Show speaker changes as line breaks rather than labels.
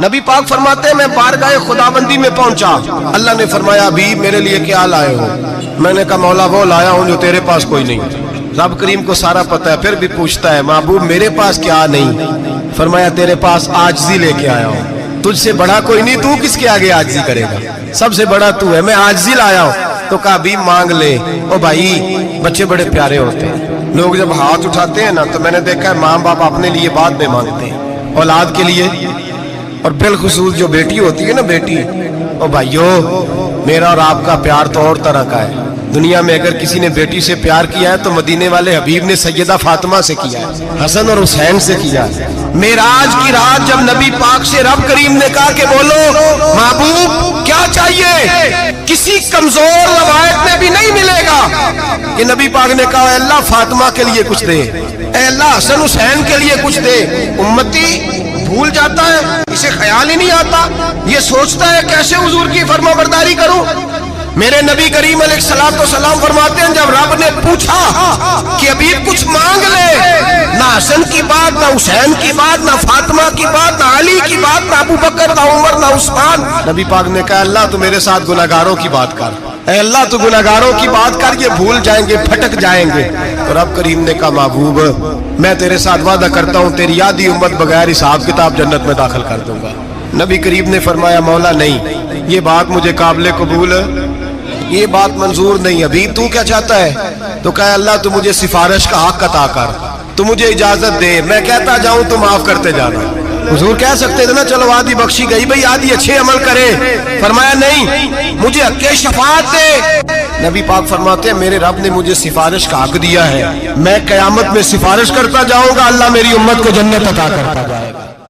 نبی پاک فرماتے ہیں میں بارگاہ خداوندی میں پہنچا، اللہ نے فرمایا ابھی میرے لیے کیا لائے ہو؟ میں نے کہا مولا وہ لایا ہوں جو تیرے پاس کوئی نہیں۔ رب کریم کو سارا پتہ ہے، پھر بھی پوچھتا ہے محبوب میرے پاس کیا نہیں؟ فرمایا تیرے پاس عاجزی لے کے آیا ہوں، تجھ سے بڑا کوئی نہیں، تو کس کے آگے عاجزی کرے گا؟ سب سے بڑا تو ہے، میں عاجزی لایا ہوں۔ تو کہا بھی مانگ لے۔ او بھائی بچے بڑے پیارے ہوتے ہیں، لوگ جب ہاتھ اٹھاتے ہیں نا تو میں نے دیکھا ہے ماں باپ اپنے لیے بعد میں مانگتے ہیں، اولاد کے لیے، اور بالخصوص جو بیٹی ہوتی ہے نا بیٹی، او بھائیو میرا اور آپ کا پیار تو اور طرح کا ہے۔ دنیا میں اگر کسی نے بیٹی سے پیار کیا ہے تو مدینے والے حبیب نے سیدہ فاطمہ سے کیا ہے، حسن اور حسین سے کیا ہے۔ معراج کی رات جب نبی پاک سے رب کریم نے کہا کہ بولو محبوب کیا چاہیے، کسی کمزور روایت میں بھی نہیں ملے گا کہ نبی پاک نے کہا اے اللہ فاطمہ کے لیے کچھ دے، اے اللہ حسن حسین کے لیے کچھ دے۔ امتی بھول جاتا ہے، اسے خیال ہی نہیں آتا، یہ سوچتا ہے کیسے حضور کی فرما برداری کروں۔ میرے نبی کریم علیہ السلام فرماتے ہیں جب رب نے پوچھا کہ ابھی کچھ مانگ لے، نہ حسن کی بات، نہ حسین کی بات، نہ فاطمہ کی بات، نہ علی کی بات، نہ ابو بکر، نہ عمر، نہ عثمان، نبی پاک نے کہا اللہ تو میرے ساتھ گناہگاروں کی بات کر، اے اللہ تو گناہگاروں کی بات کر، یہ بھول جائیں گے، پھٹک جائیں گے۔ تو رب کریم نے کہا محبوب میں تیرے ساتھ وعدہ کرتا ہوں تیری آدھی امت بغیر حساب کتاب جنت میں داخل کر دوں گا۔ نبی کریم نے فرمایا مولا نہیں، یہ بات مجھے قابل قبول ہے، یہ بات منظور نہیں، ابھی تو کیا چاہتا ہے؟ تو کہا اللہ تو مجھے سفارش کا حق عطا کر، تو مجھے اجازت دے، میں کہتا جاؤں تو معاف کرتے جانا۔ حضور کہہ سکتے تھے نا چلو آدھی بخشی گئی بھئی آدھی اچھے عمل کرے، فرمایا نہیں مجھے حق شفاعت دے۔ نبی پاک فرماتے ہیں میرے رب نے مجھے سفارش کا حق دیا ہے، میں قیامت میں سفارش کرتا جاؤں گا، اللہ میری امت کو جنت عطا کرتا جائے گا۔